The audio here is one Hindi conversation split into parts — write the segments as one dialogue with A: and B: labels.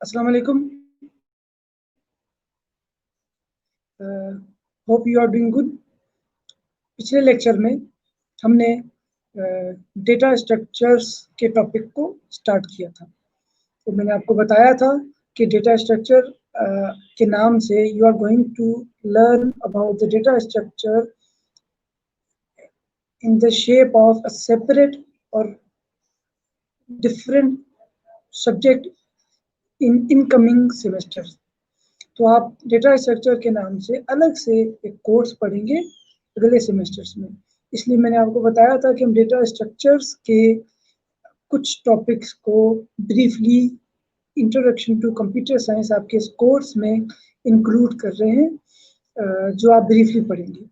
A: अस्सलाम वालेकुम। Hope you are doing good. पिछले लेक्चर में हमने डेटा स्ट्रक्चर्स के टॉपिक को स्टार्ट किया था। तो मैंने आपको बताया था कि डेटा स्ट्रक्चर के नाम से you are going to learn about the data structure in the shape of a separate or different subject in incoming semesters। तो आप डेटा स्ट्रक्चर के नाम से अलग से एक कोर्स पढ़ेंगे अगले सेमेस्टर्स में। इसलिए मैंने आपको बताया था कि हम डेटा स्ट्रक्चर्स के कुछ टॉपिक्स को briefly introduction to computer science आपके इस कोर्स में इंक्लूड कर रहे हैं, जो आप ब्रीफली पढ़ेंगे।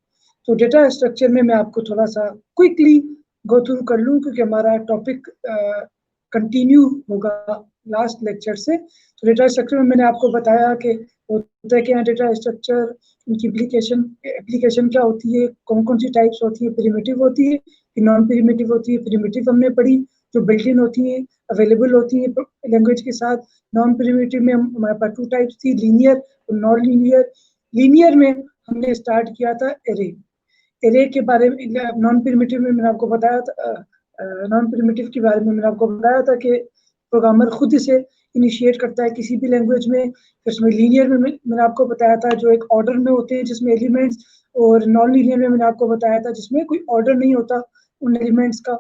A: तो डेटा स्ट्रक्चर में मैं आपको थोड़ा सा क्विकली गो थ्रू कर लूँ, क्योंकि हमारा टॉपिक कंटिन्यू होगा लास्ट लेक्चर से। तो डेटा स्ट्रक्चर में मैंने आपको बताया कि होता है कि डेटा स्ट्रक्चर, उनकी एप्लीकेशन क्या होती है, कौन कौन सी टाइप्स होती है, प्रिमिटिव होती है कि नॉन प्रिमिटिव होती है। प्रिमिटिव हमने पढ़ी, जो बिल्ट इन होती है, अवेलेबल होती है लैंग्वेज के साथ। नॉन प्रिमिटिव में हमारे पास टू टाइप्स थी, लीनियर और नॉन लीनियर। लीनियर में हमने स्टार्ट किया था एरे के बारे में। नॉन प्रिमिटिव में मैंने आपको बताया था, नॉन प्रिमिटिव के बारे में मैंने आपको बताया था कि प्रोग्रामर खुद से इनिशिएट करता है किसी भी लैंग्वेज में। फिर उसमें लीनियर में मैंने आपको बताया था जो एक ऑर्डर में होते हैं जिसमें एलिमेंट्स, और नॉन लीनियर में मैंने आपको बताया था जिसमें कोई ऑर्डर नहीं होता उन एलिमेंट्स का।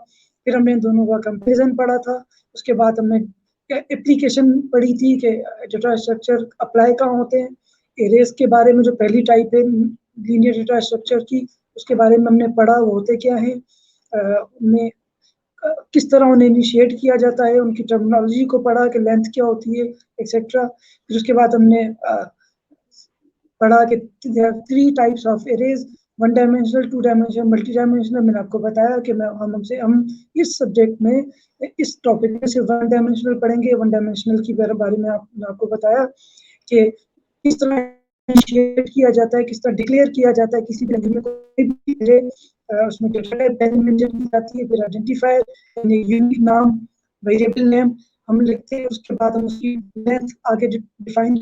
A: फिर हमने दोनों का कंपेरिजन पढ़ा था। उसके बाद हमने एप्लीकेशन पढ़ी थी कि डेटा स्ट्रक्चर अप्लाई कहाँ होते हैं। एरेज के बारे में जो पहली टाइप है लीनियर डेटा स्ट्रक्चर की, उसके बारे में हमने पढ़ा, वो होते क्या है, उनमें किस तरह उन्हें इनिशिएट किया जाता है, उनकी टर्मिनोलॉजी को पढ़ा कि लेंथ क्या होती है, एक्सेट्रा। फिर उसके बाद हमने पढ़ा कि three types of arrays, one dimensional, two dimensional, multi dimensional. मैंने आपको बताया कि हम इस सब्जेक्ट में, इस टॉपिक में सिर्फ वन डायमेंशनल पढ़ेंगे। वन डायमेंशनल की बारे में आपको बताया कि किस तरह इनिशिएट किया जाता है, किस तरह डिक्लेयर किया जाता है किसी भी लैंग्वेज में कोई भी एरे। उसमें डेटा टाइप पहले मेंशन की जाती है, फिर आइडेंटिफायर यानी यूनिक नाम, वेरिएबल नेम हम लिखते हैं। उसके बाद हम उसकी लेंथ आगे डिफाइन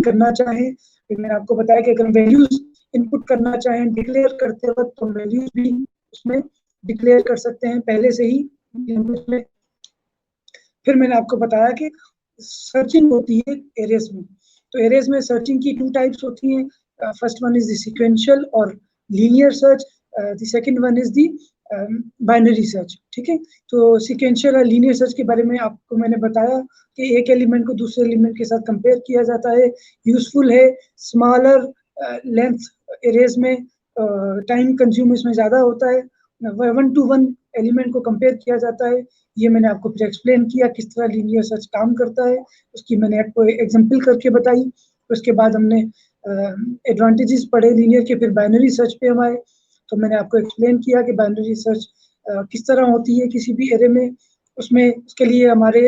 A: करना चाहें। फिर मैंने आपको बताया कि अगर वैल्यूज इनपुट करना चाहें डिक्लेयर करते वक्त, तो वैल्यूज भी उसमें डिक्लेयर कर सकते हैं पहले से ही लैंग्वेज में। फिर मैंने आपको बताया कि सर्चिंग होती है एरेज में। तो एरेज में सर्चिंग की टू टाइप्स होती हैं। First one is the sequential और linear search, the second one is the binary search. ठीक है, तो सीक्वेंशियल और लीनियर सर्च के बारे में आपको मैंने बताया कि एक एलिमेंट को दूसरे एलिमेंट के साथ कंपेयर किया जाता है, यूजफुल है। स्मॉलर लेंथ एरेज में टाइम कंज्यूम इसमें ज़्यादा होता है। वन टू वन एलिमेंट को कंपेयर किया जाता है। ये मैंने आपको फिर एक्सप्लेन किया किस तरह लीनियर सर्च काम करता है, उसकी मैंने आपको एग्जांपल करके बताई। उसके बाद हमने एडवांटेजेस पढ़े लीनियर के, फिर बाइनरी सर्च पे हम आए। तो मैंने आपको एक्सप्लेन किया कि बाइनरी सर्च किस तरह होती है किसी भी एरे में। उसमें उसके लिए हमारे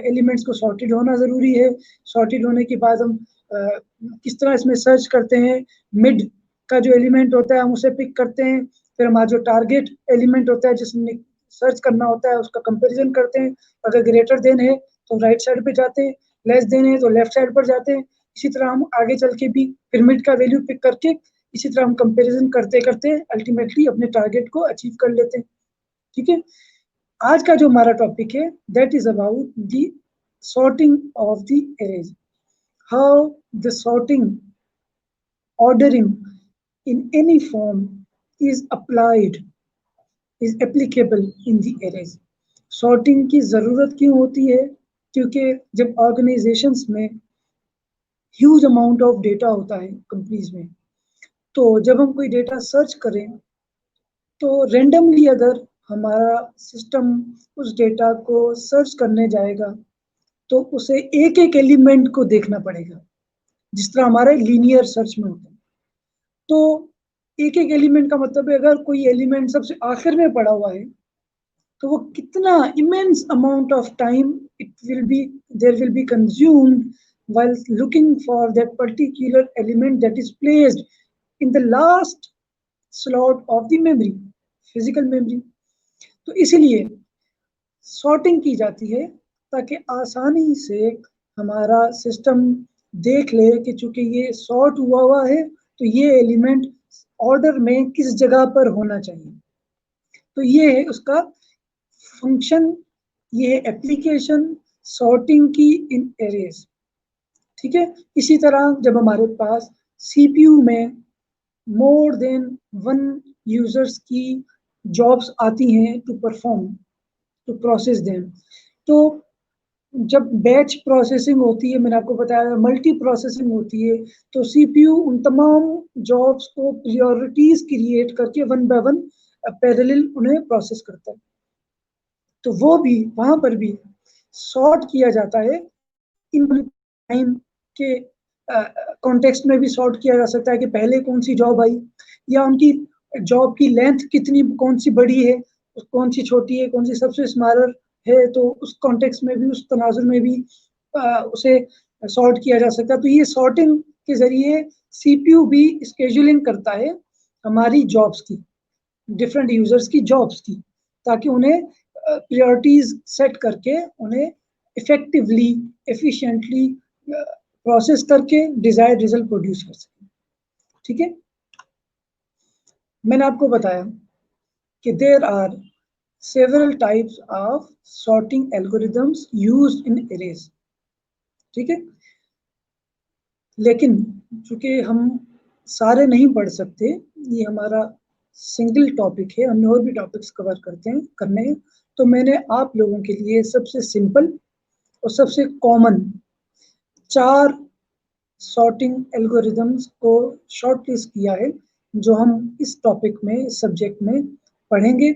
A: एलिमेंट्स को सॉर्टेड होना ज़रूरी है। सॉर्टेड होने के बाद हम किस तरह इसमें सर्च करते हैं, मिड का जो एलिमेंट होता है हम उसे पिक करते हैं। फिर हमारा जो टारगेट एलिमेंट होता है जिसमें सर्च करना होता है उसका कंपैरिजन करते हैं। अगर ग्रेटर देन है तो राइट साइड पे जाते हैं, लेस देन है तो लेफ्ट साइड पर जाते हैं। इसी तरह हम आगे चल के भी पिरामिड का वैल्यू पिक करके इसी तरह हम कंपैरिजन करते करते अल्टीमेटली अपने टारगेट को अचीव कर लेते हैं। ठीक है, आज का जो हमारा टॉपिक है that is about the sorting of the arrays, how the sorting, ordering in any form is applied, is applicable in the arrays। Sorting की ज़रूरत क्यों होती है? क्योंकि जब ऑर्गेनाइजेशंस में ह्यूज अमाउंट ऑफ डेटा होता है कंपनीज में, तो जब हम कोई डेटा सर्च करें तो रेंडमली अगर हमारा सिस्टम उस डेटा को सर्च करने जाएगा तो उसे एक एक एलिमेंट को देखना पड़ेगा, जिस तरह हमारे लीनियर सर्च में होता है। तो एक एक एलिमेंट का मतलब है अगर कोई एलिमेंट सबसे आखिर में पड़ा हुआ है तो वो कितना immense amount of time there will be consumed while looking for that particular element that is placed in the last slot of the memory, physical memory। तो इसीलिए सॉर्टिंग की जाती है ताकि आसानी से हमारा सिस्टम देख ले कि चूंकि ये सॉर्ट हुआ है तो ये एलिमेंट ऑर्डर में किस जगह पर होना चाहिए। तो ये है उसका फंक्शन, ये है एप्लीकेशन सॉर्टिंग की इन एरेज। ठीक है, इसी तरह जब हमारे पास सीपीयू में मोर देन वन यूजर्स की जॉब्स आती हैं to perform, to process them, तो जब बैच प्रोसेसिंग होती है, मैंने आपको बताया मल्टी प्रोसेसिंग होती है, तो सीपीयू उन तमाम जॉब्स को प्रायोरिटीज क्रिएट करके वन बाय वन पैरेलल उन्हें प्रोसेस करता है। तो वो भी वहां पर भी सॉर्ट किया जाता है इन टाइम के कॉन्टेक्स्ट में भी सॉर्ट किया जा सकता है कि पहले कौन सी जॉब आई, या उनकी जॉब की लेंथ कितनी, कौन सी बड़ी है, कौन सी छोटी है, कौन सी सबसे स्मॉलर है, तो उस कॉन्टेक्स्ट में भी, उस तनाजुर में भी उसे सॉर्ट किया जा सकता है। तो ये सॉर्टिंग के जरिए सीपीयू भी स्केड्यूलिंग करता है हमारी जॉब्स की, डिफरेंट यूजर्स की जॉब्स की, ताकि उन्हें प्रायोरिटीज सेट करके उन्हें इफेक्टिवली, एफिशिएंटली प्रोसेस करके डिजायर्ड रिजल्ट प्रोड्यूस कर सकें। ठीक है, मैंने आपको बताया कि there are several types of sorting algorithms used in arrays। ठीक है, लेकिन चूंकि हम सारे नहीं पढ़ सकते, ये हमारा सिंगल टॉपिक है, हमने और भी टॉपिक्स कवर करने हैं, तो मैंने आप लोगों के लिए सबसे सिंपल और सबसे कॉमन 4 सॉर्टिंग एल्गोरिदम्स को शॉर्टलिस्ट किया है, जो हम इस टॉपिक में, इस सब्जेक्ट में पढ़ेंगे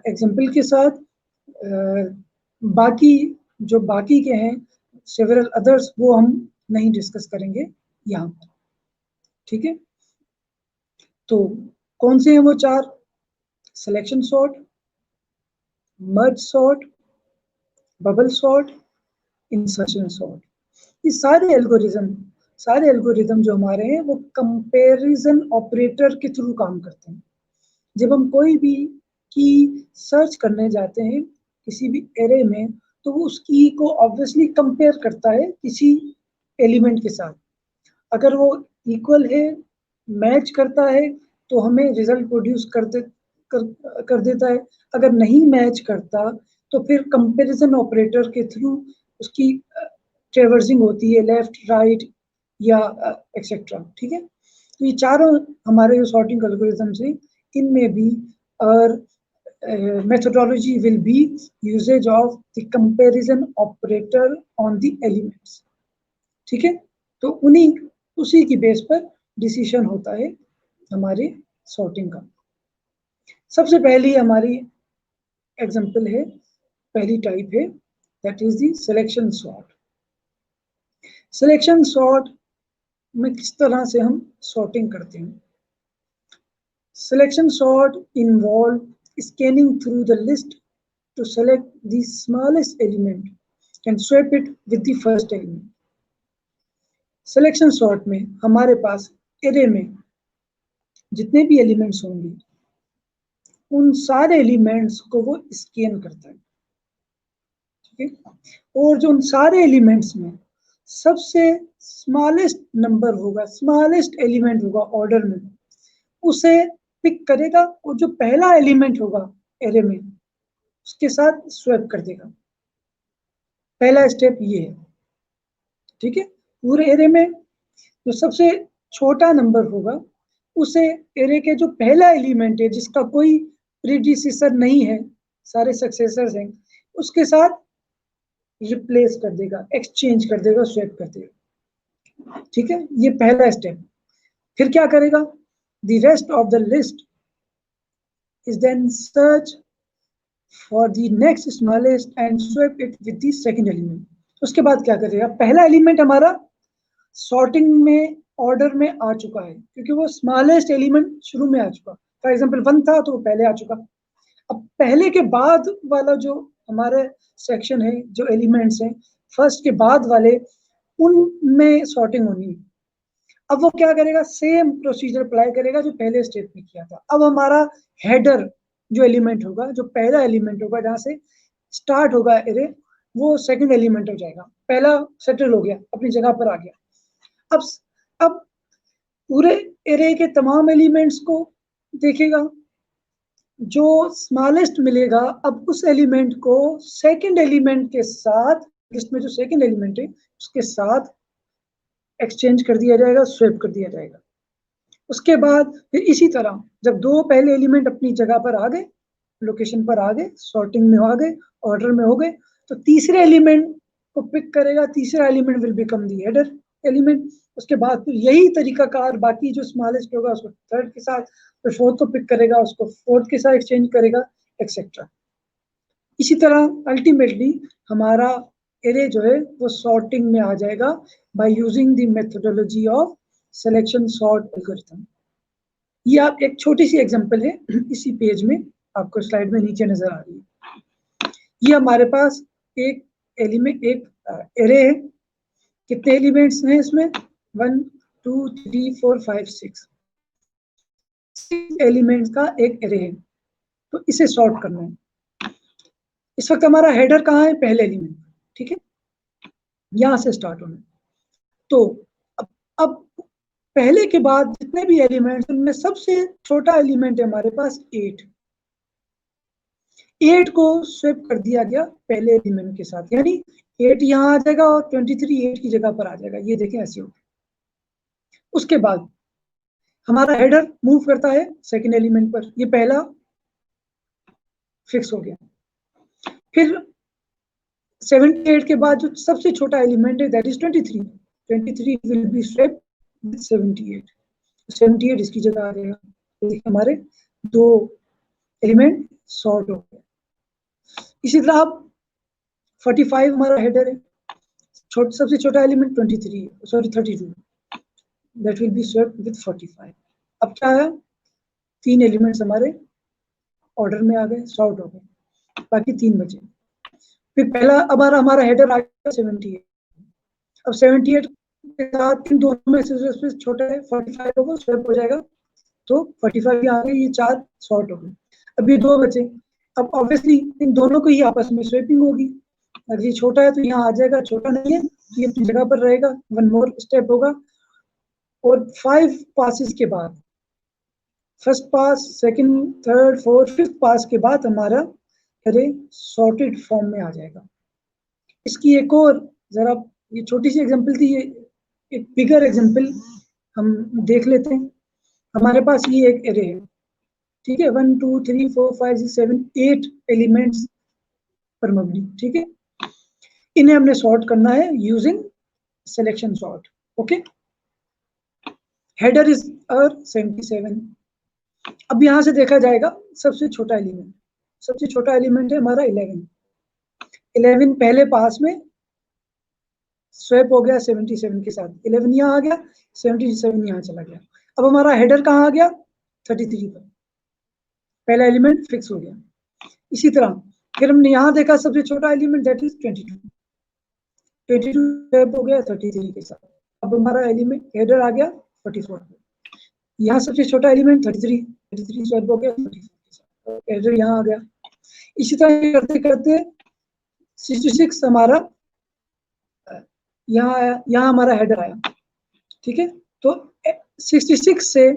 A: एग्जाम्पल के साथ। बाकी जो बाकी के हैं सेवरल अदर्स, वो हम नहीं डिस्कस करेंगे यहाँ पर। ठीक है, तो कौन से हैं वो 4? Selection sort, merge sort, bubble sort, insertion sort. ये सारे एल्गोरिज्म जो हमारे हैं वो कंपैरिजन ऑपरेटर के थ्रू काम करते हैं। जब हम कोई भी की सर्च करने जाते हैं किसी भी एरे में, तो वो उस की को ऑब्वियसली कंपेयर करता है किसी एलिमेंट के साथ। अगर वो इक्वल है, मैच करता है, तो हमें रिजल्ट प्रोड्यूस कर देता है। अगर नहीं मैच करता, तो फिर कंपैरिजन ऑपरेटर के थ्रू उसकी ट्रेवर्सिंग होती है, लेफ्ट राइट या एक्सेट्रा। ठीक है, तो ये चारों हमारे जो सॉर्टिंग एल्गोरिथम्स हैं, इनमें भी और methodology will be usage of the comparison operator on the elements। ठीक है, तो उसी की बेस पर डिसीजन होता है हमारे सॉर्टिंग का। सबसे पहली हमारी एग्जांपल है, पहली टाइप है, that is the selection sort. Selection sort में किस तरह से हम सॉर्टिंग करते हैं? Selection sort involve scanning through the list to select the smallest element and swap it with the first element। Selection sort में हमारे पास एरे में जितने भी एलिमेंट्स होंगे, उन सारे एलिमेंट्स को वो स्कैन करता है। ठीक है, और जो उन सारे एलिमेंट्स में सबसे स्मॉलेस्ट नंबर होगा, स्मॉलेस्ट एलिमेंट होगा ऑर्डर में, उसे पिक करेगा, और जो पहला एलिमेंट होगा एरे में उसके साथ स्वैप कर देगा। पहला स्टेप ये है। ठीक है, पूरे एरे में जो सबसे छोटा नंबर होगा, उसे एरे के जो पहला एलिमेंट है, जिसका कोई प्रीडिसेसर नहीं है, सारे सक्सेसर्स हैं, उसके साथ रिप्लेस कर देगा, एक्सचेंज कर देगा, स्वैप कर देगा। ठीक है, ये पहला स्टेप। फिर क्या करेगा? The rest of the list is then search for the next smallest and swap it with the second element. उसके बाद क्या करेगा? पहला एलिमेंट हमारा सॉर्टिंग में ऑर्डर में आ चुका है, क्योंकि वो स्मॉलेस्ट एलिमेंट शुरू में आ चुका। फॉर एग्जांपल 1 था तो वो पहले आ चुका। अब पहले के बाद वाला जो हमारे सेक्शन है, जो एलिमेंट्स हैं फर्स्ट के बाद वाले, उनमें सॉर्टिंग होनी है। अब वो क्या करेगा? सेम प्रोसीजर अप्लाई करेगा जो पहले स्टेप में किया था। अब हमारा हेडर जो एलिमेंट होगा, जो पहला एलिमेंट होगा, जहां से स्टार्ट होगा एरे, वो सेकंड एलिमेंट हो जाएगा, पहला सेटल हो गया, अपनी जगह पर आ गया। अब पूरे एरे के तमाम एलिमेंट्स को देखेगा, जो स्मॉलेस्ट मिलेगा अब उस एलिमेंट को सेकंड एलिमेंट के साथ, लिस्ट में जो सेकंड एलिमेंट है उसके साथ एक्सचेंज कर दिया जाएगा, स्वैप कर दिया जाएगा। उसके बाद फिर इसी तरह जब दो पहले एलिमेंट अपनी जगह पर आ गए, लोकेशन पर आ गए, सॉर्टिंग में आ गए, ऑर्डर में हो गए, तो तीसरे एलिमेंट को पिक करेगा, तीसरा element will become the header element. उसके बाद फिर यही तरीकाकार बाकी जो स्मॉलेस्ट होगा उसको थर्ड के साथ, फिर फोर्थ को पिक करेगा, उसको फोर्थ के साथ एक्सचेंज करेगा, एक्सेट्रा। इसी तरह अल्टीमेटली हमारा एरे जो है वो सॉर्टिंग में आ जाएगा by using the methodology of selection sort algorithm. ये आप एक छोटी सी एग्जांपल है इसी पेज में, आपको स्लाइड में नीचे नजर आ रही है। ये हमारे पास एक एलिमेंट, एक एरे है। कितने एलिमेंट्स हैं इसमें? 1 2 3 4 5 6 एलिमेंट्स का एक एरे है। तो इसे सॉर्ट करना है। इस वक्त हमारा हेडर कहाँ है? पहले एलिमेंट, ठीक है, यहां से स्टार्ट होना। तो अब पहले के बाद जितने भी एलिमेंट्स, उनमें सबसे छोटा एलिमेंट है हमारे पास 8 को स्वैप कर दिया गया पहले एलिमेंट के साथ, यानी 8 यहाँ आ जाएगा और 23 8 की जगह पर आ जाएगा। ये देखें ऐसे हो। उसके बाद हमारा हेडर मूव करता है सेकंड एलिमेंट पर, ये पहला फिक्स हो गया। फिर 78 के बाद जो सबसे छोटा एलिमेंट है that is 23 will be swapped with 78 इसकी जगह आ जाएगा। हमारे दो एलिमेंट सॉर्ट हो गए। इसी तरह आप 45 हमारा हेडर है, सबसे छोटा element 32 that will be swapped with 45। अब क्या है? 3 एलिमेंट्स हमारे ऑर्डर में आ गए, सॉर्ट हो गए, बाकी 3 बचे। फिर पहला अब हमारा हेडर आ गया 78। अब 78 के साथ इन दोनों में से छोटा है 45 होगा, स्वैप हो जाएगा, तो 45 यहाँ आ गए, ये 4 सॉर्ट हो गए। अब ये 2 बचे। अब ऑब्वियसली इन दोनों को ही आपस में स्वैपिंग होगी। अगर ये छोटा है तो यहाँ आ जाएगा, छोटा नहीं है तो ये अपनी जगह पर रहेगा, 1 मोर स्टेप होगा। और 5 पासिस के बाद, first pass, second, third, fourth, fifth पास के बाद हमारा एरे सॉर्टेड फॉर्म में आ जाएगा। इसकी एक और जरा, ये छोटी सी एग्जांपल थी, ये एक बिगर एग्जांपल हम देख लेते हैं। हमारे पास ये एक एरे है, ठीक है, 1 2 3 4 5 6 7 8 एलिमेंट्स पर मबनी, ठीक है। इन्हें हमने सॉर्ट करना है using selection sort. Okay, header is 77। अब यहां से देखा जाएगा सबसे छोटा एलिमेंट है हमारा 11 पहले पास में स्वैप हो गया 77 के साथ, 11 यहाँ आ गया, 77 यहाँ चला गया। अब हमारा हेडर कहाँ आ गया? 33 पर, पहला एलिमेंट फिक्स हो गया। इसी तरह फिर हमने यहाँ देखा सबसे छोटा एलिमेंट दैट इज 22 स्वैप हो गया 33 के साथ। अब हमारा एलिमेंट हेडर आ गया 44 पर, यहाँ सबसे छोटा एलिमेंट 33 स्वैप हो गया 34 के साथ, हेडर यहाँ आ गया। इसी तरह करते करते 66 हमारा यहाँ हमारा हेडर आया, ठीक है। तो 66 से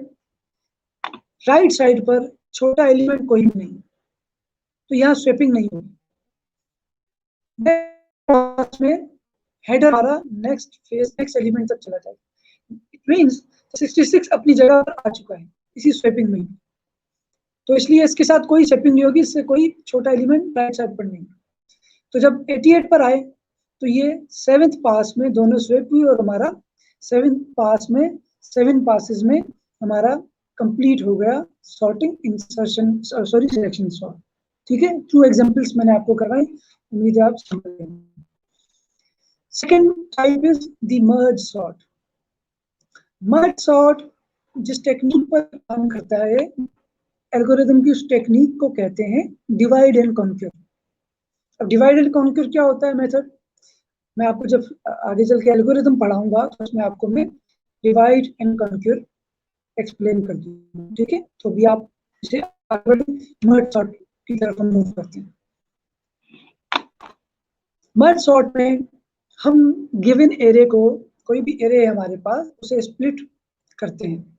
A: राइट साइड पर छोटा एलिमेंट कोई भी नहीं, तो यहाँ स्वैपिंग नहीं होगी। में हेडर हमारा नेक्स्ट एलिमेंट तक चला जाएगा। इट मींस 66 अपनी जगह पर आ चुका है इसी स्वैपिंग में, तो इसलिए इसके साथ कोई स्वैपिंग नहीं होगी, इससे कोई छोटा एलिमेंट राइट साइड पर नहीं। तो जब 88 पर आए तो ये 7th पास में दोनों स्वैप हुई और हमारा 7th पास में 7 पासेस में हमारा कंप्लीट हो गया sorting, insertion, sorry selection sort, ठीक है। 2 एग्जांपल्स मैंने आपको करवाई, उम्मीद है आप समझ गए। Second type is the merge sort. Merge sort जिस टेक्निक पर काम करता है, एल्गोरिथम की उस टेक्निक को कहते हैं डिवाइड एंड कॉन्क्यूर। अब डिवाइड एंड कॉन्क्यूर क्या होता है मेथड, मैं आपको जब आगे चल के एल्गोरिथम पढ़ाऊंगा तो उसमें आपको मैं डिवाइड एंड कॉन्क्यूर एक्सप्लेन कर दूंगा, ठीक है। तो भी आप इसे मर्ज सॉर्ट की तरफ मूव करते हैं। मर्ज सॉर्ट में हम गिवन एरे को, कोई भी एरे है हमारे पास, उसे स्प्लिट करते हैं,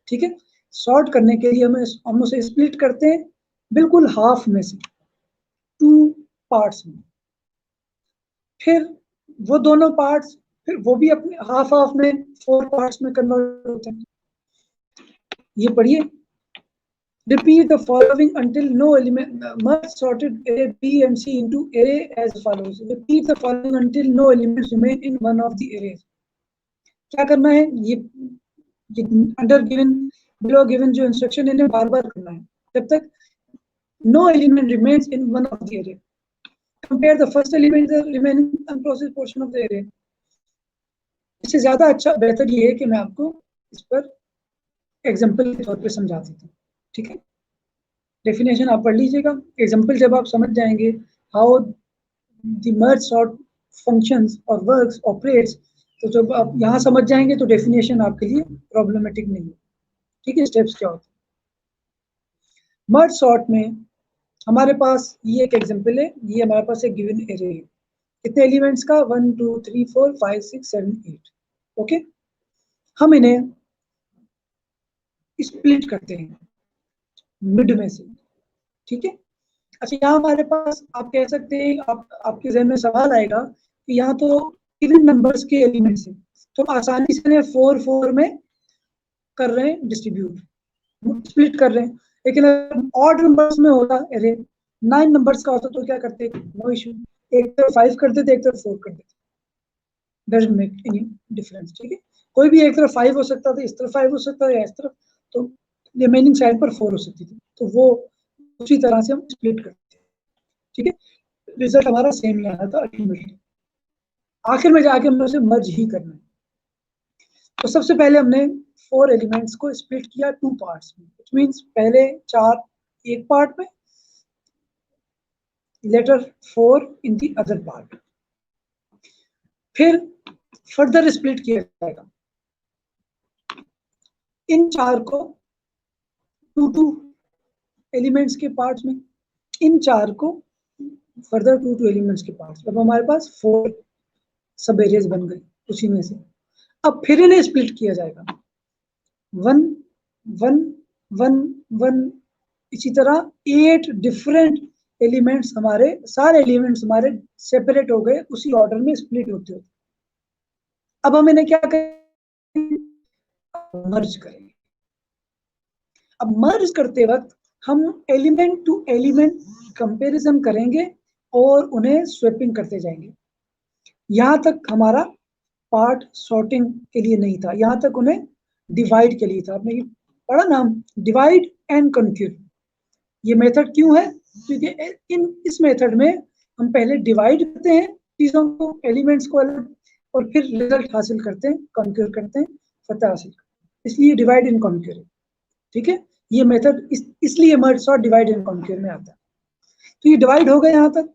A: ठीक है। सॉर्ट करने के लिए हम उसे स्प्लिट करते हैं बिल्कुल हाफ में से, 2 पार्ट्स में। फिर वो दोनों पार्ट्स फिर वो भी अपने हाफ हाफ में 4 पार्ट्स में कन्वर्ट होते हैं। ये पढ़िए, repeat the following until no element merge sorted array B and C into array as follows. Repeat the following until no elements remain in one of the arrays. क्या करना है, ये अंडर गिवन बिलो गिवन जो इंस्ट्रक्शन है इन्हें बार बार करना है जब तक no element remains in one of the array. Compare the first element with the remaining unprocessed portion of the array. इससे ज्यादा अच्छा बेहतर ये है कि मैं आपको इस पर एग्जांपल के तौर पे समझा देता हूँ, ठीक है। डेफिनेशन आप पढ़ लीजिएगा, एग्जांपल जब आप समझ जाएंगे how the merge sort functions और वर्क्स ऑपरेट्स, तो जब आप यहाँ समझ जाएंगे तो डेफिनेशन आपके लिए प्रॉब्लमेटिक नहीं है, ठीक है। स्टेप्स क्या होते हैं मर्ज सॉर्ट में, हमारे पास ये एक एग्जांपल है, ये हमारे पास एक गिवन एरे है, कितने एलिमेंट्स का 1 2 3 4 5 6 7 8, ओके। हम इन्हें स्प्लिट करते हैं मिड में से, ठीक है। अच्छा, यहाँ हमारे पास आप कह सकते हैं, आपके जहन में सवाल आएगा कि यहाँ तो इवन नंबर्स के एलिमेंट्स हैं, तो आसानी से 4 4 में कर रहे हैं डिस्ट्रीब्यूट, स्प्लिट कर रहे हैं। लेकिन अगर ऑड नंबर्स में होता एरे, 9 नंबर्स का होता तो क्या करते, नो इशू, एक तरफ 5 कर देते, एक तरफ 4 कर देते, डजंट मेक एनी डिफरेंस, ठीक है। कोई भी एक तरफ 5 हो सकता था, इस तरफ 5 हो सकता था, या इस तरफ, तो रिमेनिंग साइड पर 4 हो सकती थी, तो वो उसी तरह से हम स्प्लिट करते हैं, ठीक है। रिजल्ट हमारा सेम ही आना था अल्टीमेटली, आखिर में जाके हमने उसे मर्ज ही करना है। तो सबसे पहले हमने 4 एलिमेंट्स को स्प्लिट किया 2 पार्ट्स में, व्हिच मींस पहले 4 एक पार्ट में, latter 4 in the other part. फिर फर्दर स्प्लिट किया जाएगा इन 4 को 2 एलिमेंट्स के पार्ट्स में, इन 4 को फर्दर 2 एलिमेंट्स के पार्ट्स। अब हमारे पास 4 सब एरियाज बन गए उसी में से। अब फिर इन्हें स्प्लिट किया जाएगा 1 1 1 1, इसी तरह 8 डिफरेंट एलिमेंट्स, हमारे सारे एलिमेंट्स हमारे सेपरेट हो गए, उसी ऑर्डर में स्प्लिट होते होते। अब हम इन्हें क्या करेंगे, मर्ज करेंगे। अब मर्ज करते वक्त हम एलिमेंट टू एलिमेंट कंपैरिजन करेंगे और उन्हें स्वैपिंग करते जाएंगे। यहां तक हमारा पार्ट सॉर्टिंग के लिए नहीं था, यहां तक उन्हें डिवाइड के लिए था। आपने ये पढ़ा ना, डिवाइड एंड कन्क्यूर। ये मेथड क्यों है, क्योंकि इस मेथड में हम पहले डिवाइड करते हैं चीजों को, एलिमेंट्स को अलग, और फिर रिजल्ट हासिल करते हैं, कन्क्यूर करते हैं, फतह हासिल करते हैं। इसलिए डिवाइड एंड कन्क्यूर है, ठीक है। ये मेथड इसलिए मर्ज सॉर्ट डिवाइड एंड कन्क्यूर में आता है। तो ये डिवाइड हो गए, यहां तक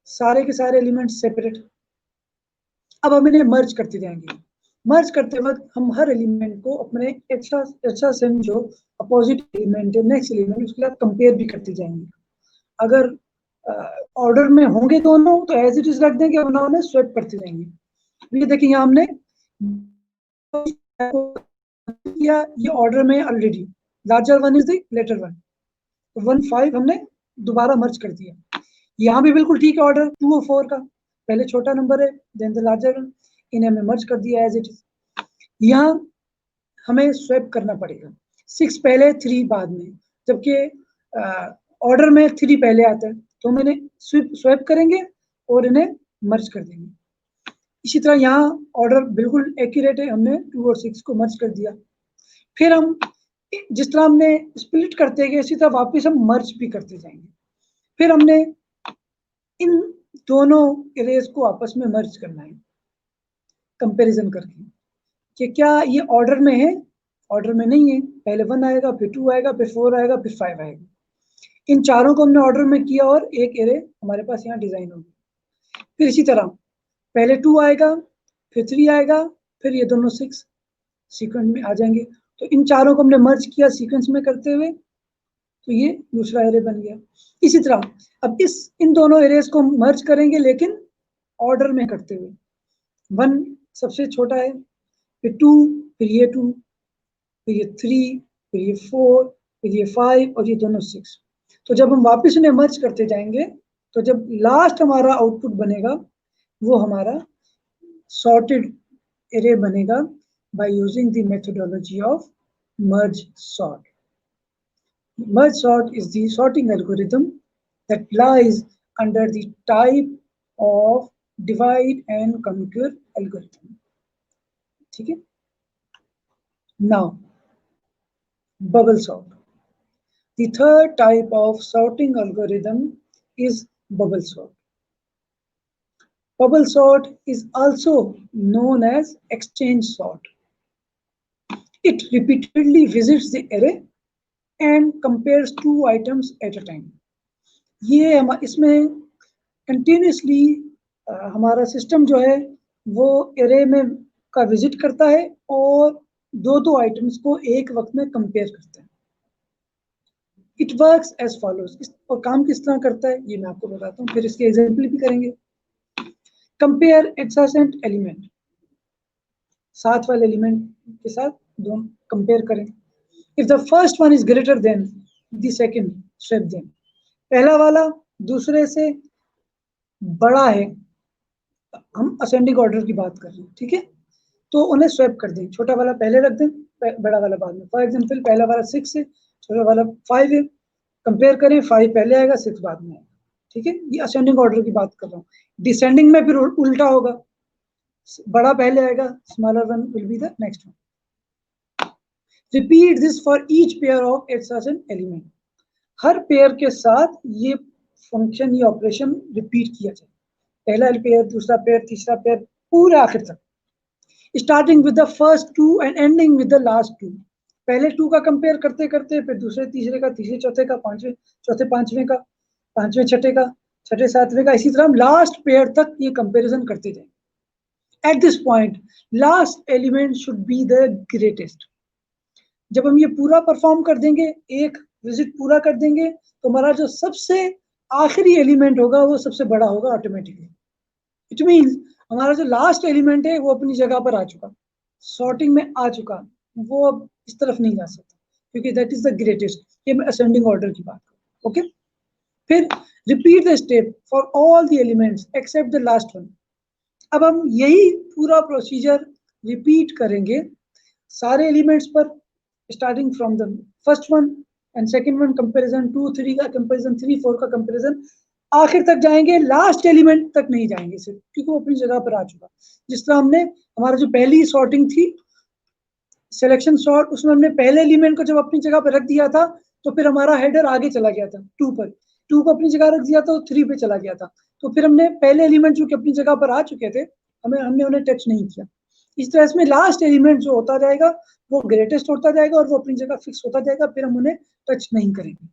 A: सारे के सारे एलिमेंट्स सेपरेट। अब हम इन्हें मर्ज करते जाएंगे। मर्ज करते वक्त हम हर एलिमेंट को अपने अच्छा से जो अपोजिट एलिमेंट है, नेक्स्ट एलिमेंट, उसके साथ कंपेयर भी करते जाएंगे। अगर ऑर्डर में होंगे दोनों तो एज इट इज रख देंगे, वरना उन्हें स्वैप करते जाएंगे। ये देखिए, यहाँ हमने किया, ये ऑर्डर में already larger one is the latter one, तो 1 5 हमने दोबारा मर्ज कर दिया। यहाँ भी बिल्कुल ठीक है, ऑर्डर 2 और 4 का, पहले छोटा नंबर है देन द लार्जर वन, इन्हें हमने मर्ज कर दिया एज इट इज। यहाँ हमें स्वैप करना पड़ेगा, 6 पहले 3 बाद में, जबकि ऑर्डर में 3 पहले आता है, तो हम इन्हें स्वैप करेंगे और इन्हें मर्ज कर देंगे। इसी तरह यहाँ ऑर्डर बिल्कुल एक्यूरेट है, हमने 2 और 6 को मर्ज कर दिया। फिर हम जिस तरह हमने स्प्लिट करते गए, इसी तरह वापस हम मर्ज भी करते जाएंगे। फिर हमने इन दोनों एरेज को आपस में मर्ज करना है कंपैरिजन करके कि क्या ये ऑर्डर में है, ऑर्डर में नहीं है, पहले 1 आएगा, फिर 2 आएगा, फिर 4 आएगा, फिर 5 आएगा। इन चारों को हमने ऑर्डर में किया और एक एरे हमारे पास यहाँ डिजाइन होगी। फिर इसी तरह पहले 2 आएगा, फिर 3 आएगा, फिर ये दोनों 6 सीक्वेंस में आ जाएंगे। तो इन चारों को हमने मर्ज किया सीक्वेंस में करते हुए, तो ये दूसरा एरे बन गया। इसी तरह अब इन दोनों एरेज को मर्ज करेंगे, लेकिन ऑर्डर में करते हुए। 1 सबसे छोटा है, फिर 2, फिर ये 2, फिर ये 3, फिर ये 4, फिर ये 5 और ये दोनों 6। तो जब हम वापस उन्हें मर्ज करते जाएंगे, तो जब लास्ट हमारा आउटपुट बनेगा वो हमारा सॉर्टेड एरे बनेगा by using the methodology of merge sort. Merge sort is the sorting algorithm that lies under the type of divide and conquer algorithm. ठीक है? Now, bubble sort. The third type of sorting algorithm is bubble sort. Bubble sort is also known as exchange sort. It repeatedly visits the array and compares 2 items at a time. ये इसमें कंटिन्यूसली हमारा सिस्टम जो है वो एरे में का विजिट करता है और 2 आइटम्स को एक वक्त में कंपेयर करता है। It works as follows. और काम किस तरह करता है ये मैं आपको बताता हूँ, फिर इसके एग्जाम्पल भी करेंगे। कंपेयर एडजेसेंट एलिमेंट, साथ वाले एलिमेंट के साथ दोनों कंपेयर करें। If the first one is greater then the second, swap them. पहला वाला दूसरे से बड़ा है, हम असेंडिंग ऑर्डर की बात कर रहे हैं, ठीक है, तो उन्हें स्वैप कर दें। छोटा वाला पहले रख दें, बड़ा वाला बाद में। फॉर एग्जांपल पहला वाला 6 है, छोटा वाला 5 है, कंपेयर करें, 5 पहले आएगा, 6 बाद में आएगा, ठीक है। ये असेंडिंग ऑर्डर की बात कर रहा हूँ। डिसेंडिंग में फिर उल्टा होगा, बड़ा पहले आएगा, smaller one will be the next one. Repeat this for each pair of adjacent element. Her pair के साथ ये फंक्शन, ये ऑपरेशन रिपीट किया जाए। पहला पेयर, दूसरा पेयर, तीसरा पेयर, पूरे आखिर तक। Starting with the first 2 and ending with the last 2। पहले 2 का कंपेयर करते करते फिर दूसरे तीसरे का, तीसरे चौथे का, पांचवें चौथे पांचवें का, पांचवें छठे का, छठे सातवें का, इसी तरह हम लास्ट पेयर तक ये कंपैरिजन करते जाएंगे। At this point last element should be the greatest. जब हम ये पूरा परफॉर्म कर देंगे, एक विजिट पूरा कर देंगे, तो हमारा जो सबसे आखिरी एलिमेंट होगा वो सबसे बड़ा होगा ऑटोमेटिकली। इट मीन्स हमारा जो लास्ट एलिमेंट है वो अपनी जगह पर आ चुका, सॉर्टिंग में आ चुका, वो अब इस तरफ नहीं जा सकता, क्योंकि दैट इज द ग्रेटेस्ट। ये मैं असेंडिंग ऑर्डर की बात करूँ, ओके। फिर repeat the step for all the elements except the last one. अब हम यही पूरा प्रोसीजर रिपीट करेंगे सारे एलिमेंट्स पर, starting from the first one and second one comparison, 2 3 का कंपेरिजन, 3 4 का कंपेरिजन, आखिर तक जाएंगे, लास्ट एलिमेंट तक नहीं जाएंगे सिर्फ, क्योंकि वो अपनी जगह पर आ चुका। जिस तरह हमने हमारा जो पहली सॉर्टिंग थी, सिलेक्शन सॉर्ट, उसमें हमने पहले एलिमेंट को जब अपनी जगह पर रख दिया था, तो फिर हमारा हेडर आगे चला गया था 2 पर, 2 को अपनी जगह रख दिया था, 3 पे चला गया था। तो फिर हमने पहले एलिमेंट जो कि अपनी जगह पर आ चुके थे, हमने उन्हें टच नहीं किया। इस तरह इसमें लास्ट एलिमेंट जो होता जाएगा वो ग्रेटेस्ट होता जाएगा और वो अपनी जगह फिक्स होता जाएगा, फिर हम उन्हें टच नहीं करेंगे।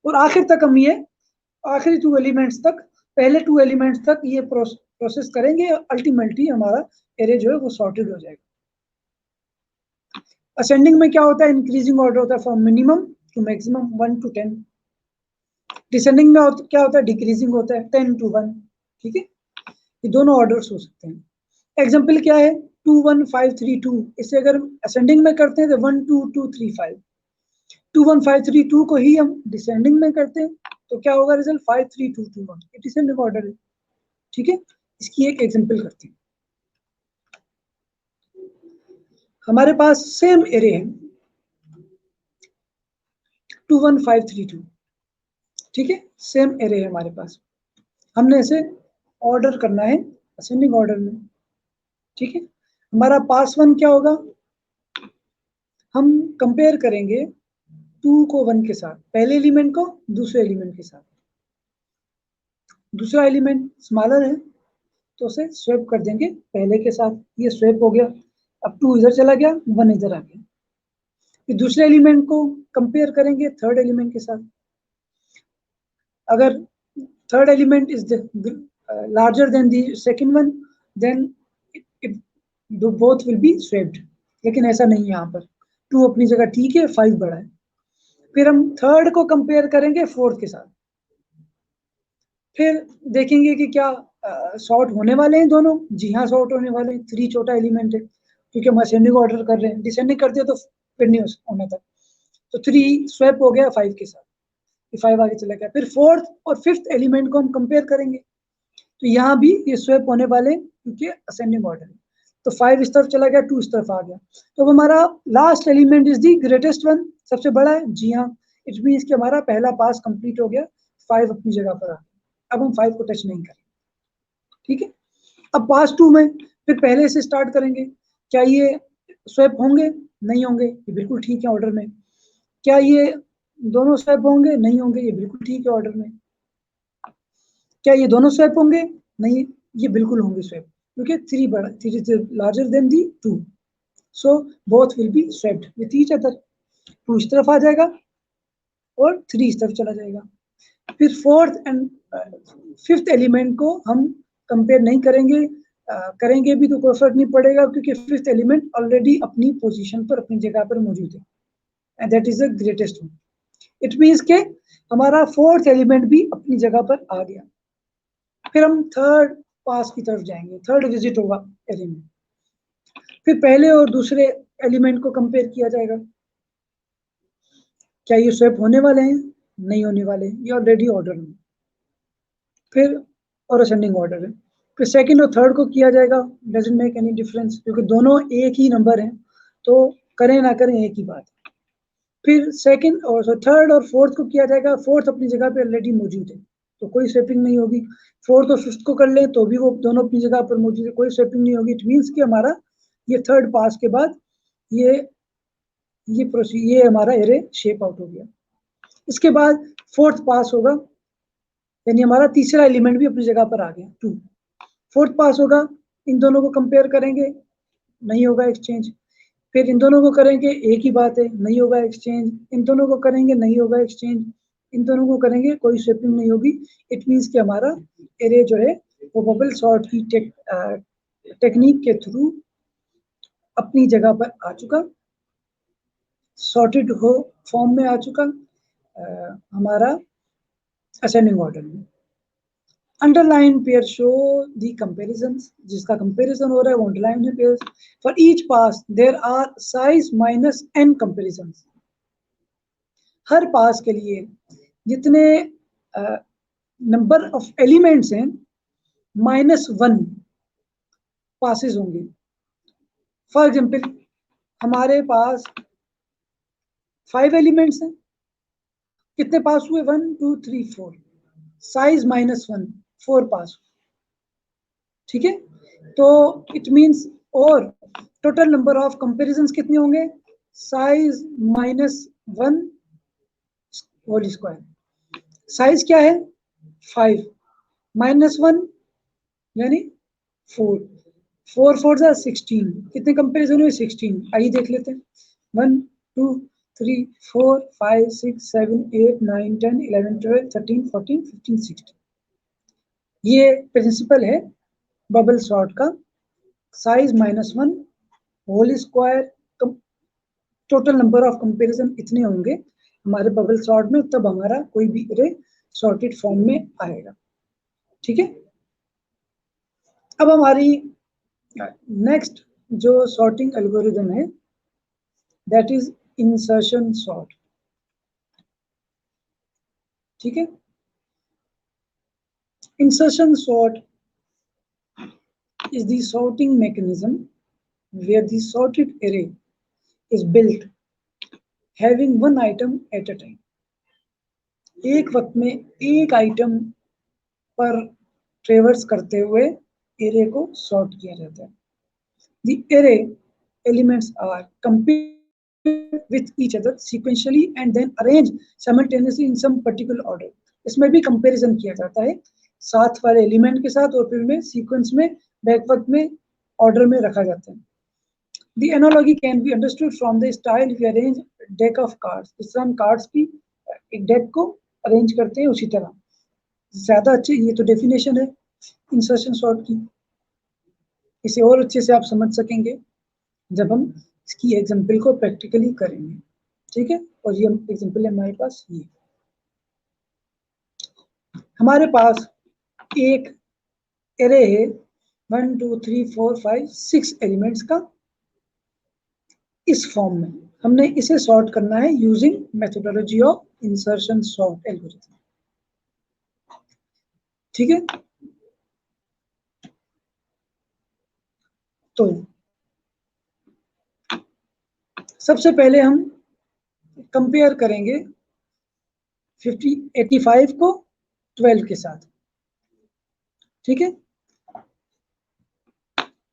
A: और आखिर तक हम ये आखिरी 2 एलिमेंट्स तक, पहले 2 एलिमेंट्स तक ये प्रोसेस करेंगे, अल्टीमेटली हमारा एरे जो है वो सॉर्टेड हो जाएगा। असेंडिंग में क्या होता है, इंक्रीजिंग ऑर्डर होता है from minimum to maximum 1 to 10। Descending में क्या होता है, डिक्रीजिंग होता है 10 to 1, ठीक है। ये दोनों ऑर्डर्स हो सकते हैं। एग्जाम्पल क्या है, 2 1 5 3 2। इसे अगर असेंडिंग में करते हैं तो 1 2 2 3 5। 2 1 5 3 2 को ही हम डिसेंडिंग में करते हैं तो क्या होगा रिजल्ट, 5 3 2 2 1। ये डिसेंडिंग ऑर्डर है, ठीक है। इसकी एक एग्जांपल करते हैं। हमारे पास सेम एरे है 2 1 5 3 2, ठीक है, सेम एरे है हमारे पास। हमने इसे ऑर्डर करना है असेंडिंग ऑर्डर में, ठीक है। हमारा पास वन क्या होगा, हम कंपेयर करेंगे 2 को 1 के साथ, पहले एलिमेंट को दूसरे एलिमेंट के साथ। दूसरा एलिमेंट स्मॉलर है तो उसे स्वैप कर देंगे पहले के साथ, ये स्वैप हो गया। अब 2 इधर चला गया, 1 इधर आ गया। फिर दूसरे एलिमेंट को कंपेयर करेंगे थर्ड एलिमेंट के साथ। अगर third element is larger than the second one, then both will be swapped. लेकिन ऐसा नहीं है, यहाँ पर 2 अपनी जगह ठीक है, 5 बड़ा है। फिर हम थर्ड को कंपेयर करेंगे फोर्थ के साथ, फिर देखेंगे कि क्या सॉर्ट होने वाले हैं दोनों। जी हाँ, सॉर्ट होने वाले हैं, 3 छोटा एलिमेंट है, क्योंकि हम असेंडिंग ऑर्डर कर रहे हैं, डिसेंडिंग करते तो फिर नहीं होना था। तो 3 स्वैप हो गया 5 के साथ, 5 आगे चला गया। फिर फोर्थ और फिफ्थ एलिमेंट को हम कंपेयर करेंगे, तो यहाँ भी ये स्वैप होने वाले हैं क्योंकि असेंडिंग ऑर्डर है। तो 5 इस तरफ चला गया, 2 इस तरफ आ गया। तो हमारा last element is the greatest one, सबसे बड़ा है। जी हाँ, इट मीन्स कि हमारा पहला पास कंप्लीट हो गया, 5 अपनी जगह पर आ गया। अब हम 5 को टच नहीं करेंगे, ठीक है। अब पास 2 में फिर पहले से स्टार्ट करेंगे, क्या ये स्वैप होंगे? नहीं होंगे, ये बिल्कुल ठीक है ऑर्डर में। क्या ये दोनों स्वैप होंगे? नहीं होंगे, ये बिल्कुल ठीक है ऑर्डर में। क्या ये दोनों स्वैप होंगे? नहीं, ये बिल्कुल होंगे स्वैप, क्योंकि 3 is larger then the 2, so both will be swapped with each other. 2 इस तरफ आ जाएगा और 3 इस तरफ चला जाएगा। फिर फोर्थ एंड फिफ्थ एलिमेंट को हम कंपेयर नहीं करेंगे, करेंगे भी तो कोई फर्क नहीं पड़ेगा, क्योंकि फिफ्थ एलिमेंट ऑलरेडी अपनी पोजीशन पर, अपनी जगह पर मौजूद है, and that is the greatest one. It means के हमारा फोर्थ एलिमेंट भी अपनी जगह पर आ गया। फिर हम थर्ड पास की तरफ जाएंगे, थर्ड विजिट होगा एलिमेंट। फिर पहले और दूसरे एलिमेंट को कंपेयर किया जाएगा, क्या ये स्वैप होने वाले हैं? नहीं होने वाले, ये ऑलरेडी ऑर्डर में। फिर और असेंडिंग ऑर्डर है। फिर सेकंड और थर्ड को किया जाएगा, डजंट मेक एनी डिफरेंस, क्योंकि दोनों एक ही नंबर हैं, तो करें ना करें एक ही बात। फिर सेकंड और थर्ड और फोर्थ को किया जाएगा, फोर्थ अपनी जगह पे ऑलरेडी मौजूद है, तो कोई स्वैपिंग नहीं होगी। फोर्थ और फिफ्थ को कर ले तो भी वो दोनों अपनी जगह पर मौजूद है, कोई स्वैपिंग नहीं होगी। इट मीन्स कि हमारा ये थर्ड पास के बाद ये ये हमारा एरे शेप आउट हो गया। इसके बाद फोर्थ पास होगा, यानी हमारा तीसरा एलिमेंट भी अपनी जगह पर आ गया 2। फोर्थ पास होगा, इन दोनों को कंपेयर करेंगे, नहीं होगा एक्सचेंज। फिर इन दोनों को करेंगे, एक ही बात है, नहीं होगा एक्सचेंज। इन दोनों को करेंगे, नहीं होगा एक्सचेंज। इन दोनों को करेंगे, कोई स्वेपिंग नहीं होगी। इट मीन्स कि हमारा एरे जो है वो बबल सॉर्ट की टेक्निक के थ्रू अपनी जगह पर आ चुका, सॉर्टेड हो फॉर्म में आ चुका, हमारा असेंडिंग ऑर्डर में। Underline pair show the comparisons, जिसका कंपेरिजन हो रहा है वो अंडरलाइन है pairs. For each pass there are size minus n comparisons. हर पास के लिए जितने नंबर ऑफ एलिमेंट्स हैं -1 पासेस होंगे। फॉर एग्जाम्पल हमारे पास 5 एलिमेंट्स हैं, कितने पास हुए? 1 2 3 4, साइज -1, 4 पास, ठीक है। तो इट मीन्स, और टोटल नंबर ऑफ कंपेरिजन्स कितने होंगे? Size -1 whole square. साइज क्या है? 5 -1 यानी 4, 4 4 जा 16। कितने कंपेरिजन हुए? 16। आइए देख लेते हैं। 1 2 3 4 5 6 7 8 9 10 11 12 13 14 15 16। ये प्रिंसिपल है बबल सॉर्ट का। Size -1 whole square, total number of comparison इतने होंगे हमारे बबल सॉर्ट में, तब हमारा कोई भी अरे सॉर्टेड फॉर्म में आएगा, ठीक है। अब हमारी नेक्स्ट जो सॉर्टिंग एल्गोरिदम है, दैट इज इंसर्शन सॉर्ट, ठीक है। Insertion sort is the sorting mechanism where the sorted array is built having one item at a time. एक वक्त में एक आइटम पर ट्रेवर्स करते हुए एरे को सॉर्ट किया जाता है। The array elements are compared with each other sequentially and then arranged simultaneously in some particular order. इसमें भी कंपैरिजन किया जाता है साथ वाले एलिमेंट के साथ, और फिर में सीक्वेंस में बैकवर्ड में ऑर्डर में रखा जाता है। The analogy can be understood from the style we arrange deck of cards. इस तरह हम कार्ड्स की एक डेक को अरेंज करते हैं, उसी तरह ज्यादा अच्छे। ये तो डेफिनेशन है इंसर्शन सॉर्ट की, इसे और अच्छे से आप समझ सकेंगे जब हम इसकी एग्जाम्पल को प्रैक्टिकली करेंगे, ठीक है। और ये एग्जाम्पल है हमारे पास। ये हमारे पास एक एरे है 1 2 3 4 5 6 एलिमेंट्स का, इस फॉर्म में हमने इसे सॉर्ट करना है using methodology of insertion sort algorithm. ठीक है, तो सबसे पहले हम कंपेयर करेंगे 85 को 12 के साथ। ठीक है,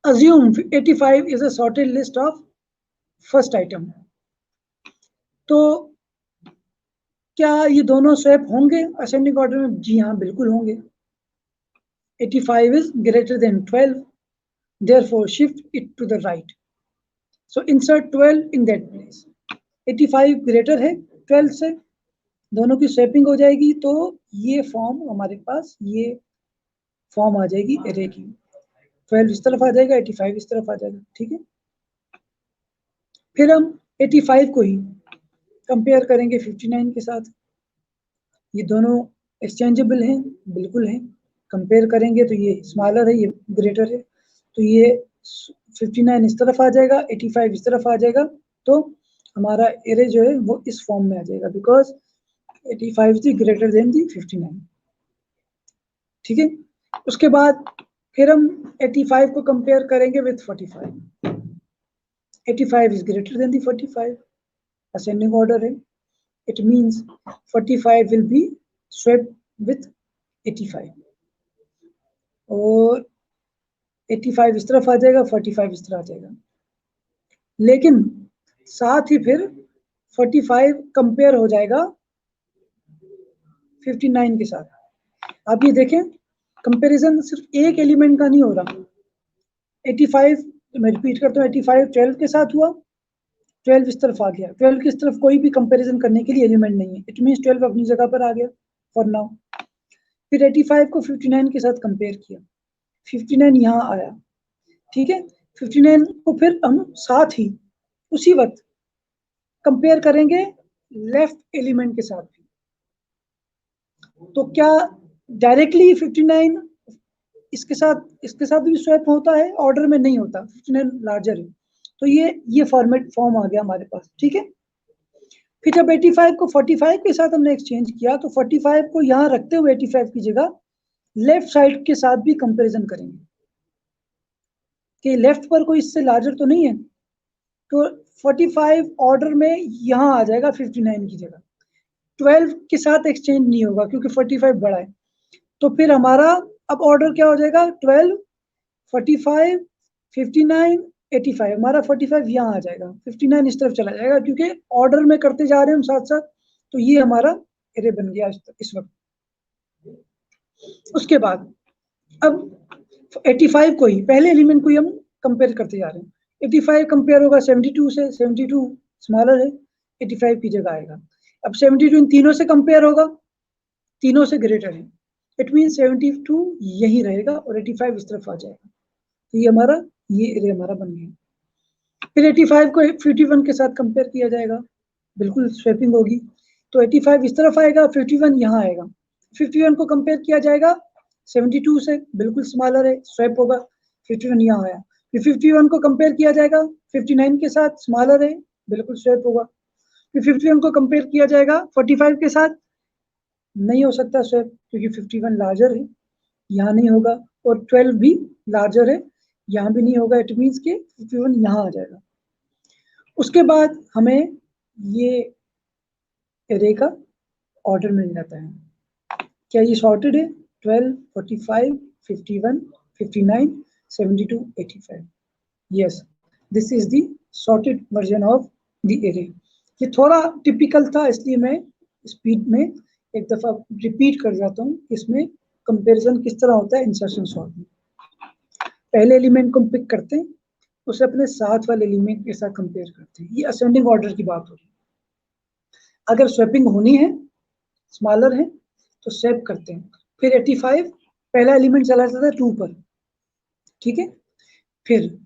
A: assume 85 is a sorted list of first item। तो क्या ये दोनों स्वैप होंगे असेंडिंग ऑर्डर में? जी हाँ, बिल्कुल होंगे। 85 is greater than 12, therefore shift it to the right, so insert 12 in that place। 85 greater है 12 से, दोनों की स्वैपिंग हो जाएगी, तो ये फॉर्म हमारे पास, ये फॉर्म आ जाएगी एरे की। 12 इस तरफ आ जाएगा, 85 इस तरफ आ जाएगा। ठीक है, फिर हम 85 को ही कंपेयर करेंगे 59 के साथ। ये दोनों एक्सचेंजेबल हैं, बिल्कुल हैं। कंपेयर करेंगे तो ये स्मॉलर है, ये ग्रेटर है, तो ये 59 इस तरफ आ जाएगा, 85 इस तरफ आ जाएगा, तो हमारा एरे जो है वो इस फॉर्म में आ जाएगा, बिकॉज 85 इज ग्रेटर देन दी 59। ठीक है, उसके बाद फिर हम 85 को कंपेयर करेंगे with 45। 85 is greater then the 45, ascending order है, it means 45 will be swept with 85, और 85 इस तरफ आ जाएगा, 45 इस तरफ आ जाएगा। लेकिन साथ ही फिर 45 कंपेयर हो जाएगा 59 के साथ। आप ये देखें, कंपैरिजन सिर्फ एक एलिमेंट का नहीं हो रहा। 85, मैं रिपीट करता हूँ, 85 12 के साथ हुआ, 12 इस तरफ आ गया, 12 की इस तरफ कोई भी कंपैरिजन करने के लिए एलिमेंट नहीं है, इट मींस 12 अपनी जगह पर आ गया फॉर नाउ। फिर 85 को 59 के साथ कंपेयर किया, 59 यहाँ आया। ठीक है, 59 को फिर हम साथ ही उसी वक्त कंपेयर करेंगे लेफ्ट एलिमेंट के साथ भी। तो क्या डायरेक्टली 59 इसके साथ भी स्वैप होता है? ऑर्डर में नहीं होता, 59 लार्जर है, तो ये फॉर्म आ गया हमारे पास। ठीक है, फिर जब 85 को 45 के साथ हमने एक्सचेंज किया, तो 45 को यहाँ रखते हुए 85 की जगह लेफ्ट साइड के साथ भी कंपैरिजन करेंगे कि लेफ्ट पर कोई इससे लार्जर तो नहीं है, तो 45 ऑर्डर में यहाँ आ जाएगा 59 की जगह। 12 के साथ एक्सचेंज नहीं होगा क्योंकि 45 बड़ा है, तो फिर हमारा अब ऑर्डर क्या हो जाएगा? 12 45 59 85, हमारा 45 यहाँ आ जाएगा, 59 इस तरफ चला जाएगा, क्योंकि ऑर्डर में करते जा रहे हैं हम साथ साथ, तो ये हमारा एरे बन गया इस वक्त। उसके बाद अब 85 को ही, पहले एलिमेंट को ही हम कंपेयर करते जा रहे हैं। 85 कंपेयर होगा 72 से, 72 स्मॉलर है, 85 की जगह आएगा। अब 72 इन तीनों से कंपेयर होगा, तीनों से ग्रेटर है, इट मीन 72 यही रहेगा और 85 इस तरफ आ जाएगा, तो ये हमारा, ये एरे हमारा बन गया। फिर 85 को 51 के साथ कंपेयर किया जाएगा, बिल्कुल स्वैपिंग होगी, तो 85 इस तरफ आएगा, 51 यहाँ आएगा। 51 को कंपेयर किया जाएगा 72 से, बिल्कुल स्मॉलर है, स्वैप होगा, 51 यहाँ आया। फिर 51 को कंपेयर किया जाएगा 59 के साथ, स्मॉलर है, बिल्कुल स्वैप होगा। फिर 51 को कंपेयर किया जाएगा 45 के साथ, नहीं हो सकता स्वैप क्योंकि 51 लार्जर है, यहाँ नहीं होगा, और 12 भी लार्जर है, यहाँ भी नहीं होगा, इट मीन्स के 51 यहाँ आ जाएगा। उसके बाद हमें ये एरे का ऑर्डर मिल जाता है। क्या ये सॉर्टेड है? 12 45 51 59 72 85, yes, this is the sorted version of the array. ये थोड़ा टिपिकल था, इसलिए मैं स्पीड में एक दफा रिपीट कर जाता हूँ, इसमें कंपैरिजन किस तरह होता है इंसर्शन सॉर्ट में। पहले एलिमेंट को पिक करते हैं, उसे अपने साथ वाले एलिमेंट के साथ कंपेयर करते हैं, ये असेंडिंग ऑर्डर की बात हो रही है। अगर स्वैपिंग होनी है, स्मॉलर है, तो स्वैप करते हैं। फिर 85 पहला एलिमेंट चला जाता है 2 पर, ठीक है, फिर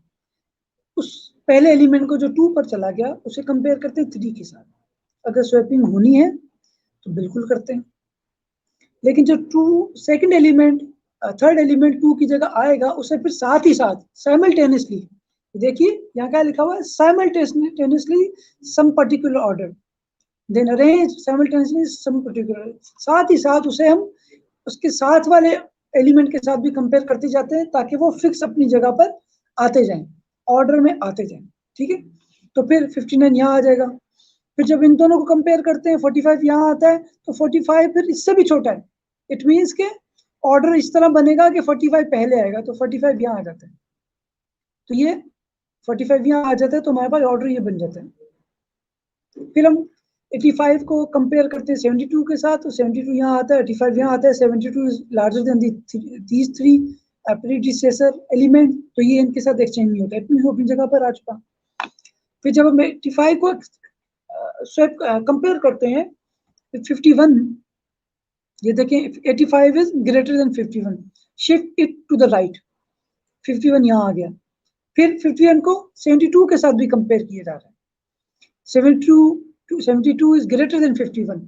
A: उस पहले एलिमेंट को जो 2 पर चला गया उसे कंपेयर करते हैं 3 के साथ, अगर स्वैपिंग होनी है तो बिल्कुल करते हैं, लेकिन जो two second element third element two की जगह आएगा उसे फिर साथ ही साथ साइमल्टेनियसली, देखिए यहाँ क्या लिखा हुआ है, simultaneously some particular order then arrange simultaneously some particular, साथ ही साथ उसे हम उसके साथ वाले एलिमेंट के साथ भी कंपेयर करते जाते हैं ताकि वो फिक्स अपनी जगह पर आते जाएं, ऑर्डर में आते जाएं, ठीक है। तो फिर 59 यहाँ आ जाएगा, फिर जब इन दोनों को कंपेयर करते हैं 45 यहाँ आता है, तो 45 फिर इससे भी छोटा है, इट मीन्स के ऑर्डर इस तरह बनेगा कि 45 पहले आएगा, तो 45 यहाँ आ जाता है, तो ये 45 यहाँ आ जाता है, तो हमारे पास ऑर्डर ये बन जाता है। फिर हम 85 को कंपेयर करते हैं 72 के साथ, तो 72 यहाँ आता है, 85 यहाँ आता है, 72 is larger then these three predecessor element, तो ये इनके साथ एक्सचेंज नहीं होता है, इतनी अपनी जगह पर आ चुका। फिर जब हम 85 को स्वैप कंपेयर करते हैं 51, ये देखें 85 is greater than 51, shift it to the right, 51 यहाँ आ गया। फिर 51 को 72 के साथ भी कंपेयर किया जा रहा है, 72 is greater than 51,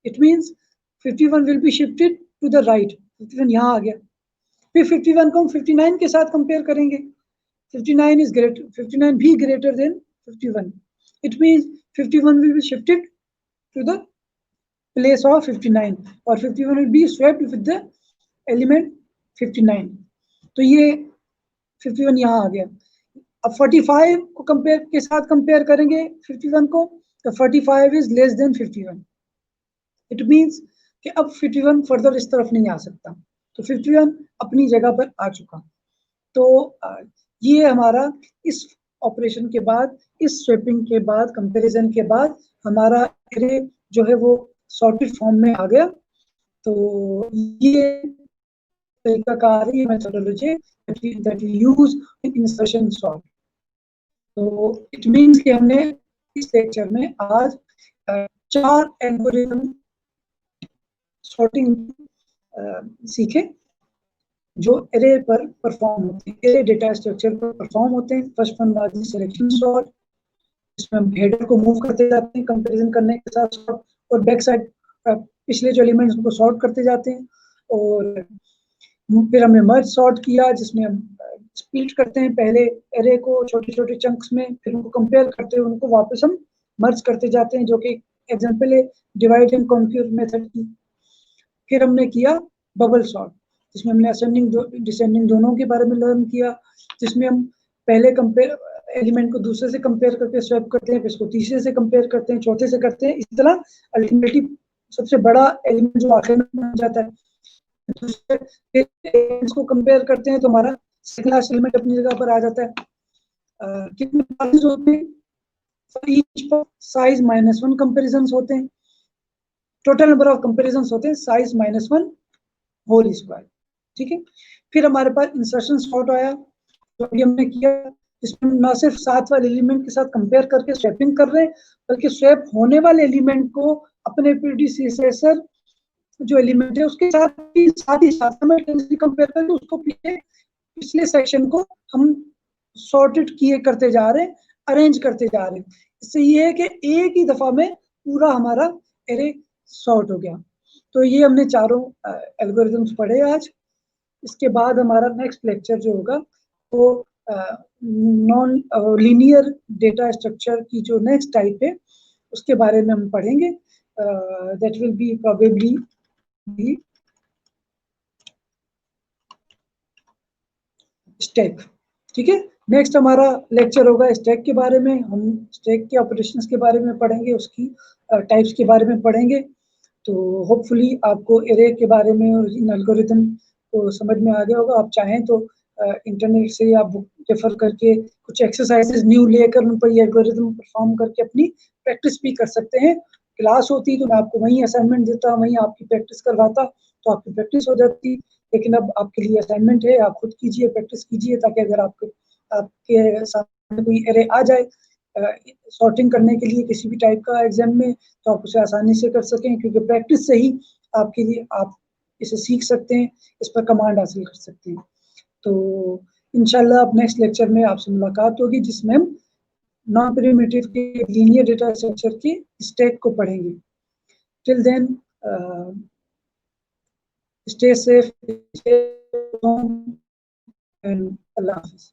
A: it means 51 will be shifted to the right, 51 यहाँ आ गया। फिर 51 को हम 59 के साथ कंपेयर करेंगे, 59 भी greater than 51, it means 51 will be shifted to the place of 59 और 51 will be swapped with the element 59, तो ये 51 यहाँ आ गया। अब 45 को कंपेयर के साथ कंपेयर करेंगे 51 को, तो 45 is less than 51, it means कि अब 51 फर्दर इस तरफ नहीं आ सकता, तो 51 अपनी जगह पर आ चुका। तो ये हमारा इस ऑपरेशन के बाद, इस स्वैपिंग के बाद, कंपैरिजन के बाद हमारा एरे जो है वो सॉर्टेड फॉर्म में आ गया। तो ये तरीकाकार है, methodology that we use in insertion sort। तो इट मीन्स कि हमने इस लेक्चर में आज 4 एल्गोरिथम सॉर्टिंग सीखे जो एरे पर परफॉर्म होते हैं, एरे डेटा स्ट्रक्चर पर परफॉर्म होते हैं। First one was selection sort, इसमें हम हेडर को मूव करते जाते हैं कंपैरिजन करने के साथ सॉर्ट, और बैक साइड पिछले जो एलिमेंट्स उनको सॉर्ट करते जाते हैं। और फिर हमने मर्ज सॉर्ट किया जिसमें हम स्प्लिट करते हैं पहले एरे को छोटे छोटे चंक्स में, फिर उनको कंपेयर करते हैं, उनको वापस हम मर्ज करते जाते हैं, जो कि एग्जांपल है डिवाइड एंड कॉन्क्यूर मेथड की। फिर हमने किया बबल सॉर्ट जिसमें हमने असेंडिंग डिसेंडिंग दोनों के बारे में लर्न किया, जिसमें हम पहले कंपेयर एलिमेंट को दूसरे से कंपेयर करके स्वैप करते हैं, फिर इसको तीसरे से कंपेयर करते हैं, चौथे से करते हैं, इस तरह अल्टीमेटली सबसे बड़ा एलिमेंट जो आखिर में बन जाता है दूसरे को कंपेयर करते हैं, तो हमारा क्लास एलिमेंट अपनी जगह पर आ जाता है। कितने पासेस होते हैं, ईच साइज -1 कंपैरिजंस होते हैं, टोटल नंबर ऑफ कंपैरिजंस होते हैं साइज -1 होल स्क्वायर, ठीक है। फिर हमारे पास इंसर्शन सॉर्ट आया जो अभी हमने किया, इसमें न सिर्फ साथ वाले एलिमेंट के साथ कंपेयर करके स्वैपिंग कर रहे हैं, बल्कि स्वैप होने वाले एलिमेंट को अपने प्रीडिसेसर जो एलिमेंट है उसके साथ ही साइमल्टेनियसली कंपेयर करके उसको पिछले सेक्शन को हम सॉर्टेड किए करते जा रहे हैं, अरेंज करते जा रहे हैं। इससे ये है कि एक ही दफा में पूरा हमारा एरे सॉर्ट हो गया। तो ये हमने चारों एल्गोरिथम्स पढ़े आज। इसके बाद हमारा नेक्स्ट लेक्चर जो होगा वो नॉन लीनियर डेटा स्ट्रक्चर की जो नेक्स्ट टाइप है उसके बारे में हम पढ़ेंगे। That will be probably stack, ठीक है। नेक्स्ट हमारा लेक्चर होगा स्टैक के बारे में, हम स्टैक के ऑपरेशंस के बारे में पढ़ेंगे, उसकी टाइप्स के बारे में पढ़ेंगे। तो होपफुली आपको एरे के बारे में और इन एल्गोरिथम को समझ में आ गया होगा। आप चाहें तो इंटरनेट से आप बुक रेफर करके कुछ एक्सरसाइजेस न्यू लेकर उन पर ये एल्गोरिथम परफॉर्म करके अपनी प्रैक्टिस भी कर सकते हैं। क्लास होती तो मैं आपको वहीं असाइनमेंट देता, वहीं आपकी प्रैक्टिस करवाता, तो आपकी प्रैक्टिस हो जाती। लेकिन अब आपके लिए असाइनमेंट है, आप खुद कीजिए, प्रैक्टिस कीजिए, ताकि अगर आपके सामने कोई एरे आ जाए सॉर्टिंग करने के लिए किसी भी टाइप का एग्जाम में, तो आप उसे आसानी से कर सकें, क्योंकि प्रैक्टिस से ही आपके लिए आप इसे सीख सकते हैं, इस पर कमांड हासिल कर सकते हैं। तो इंशाल्लाह अब नेक्स्ट लेक्चर में आपसे मुलाकात होगी जिसमें हम नॉन प्रिमिटिव के लीनियर डेटा स्ट्रक्चर के स्टैक को पढ़ेंगे। Till then stay safe and अल्लाह हाफिज़।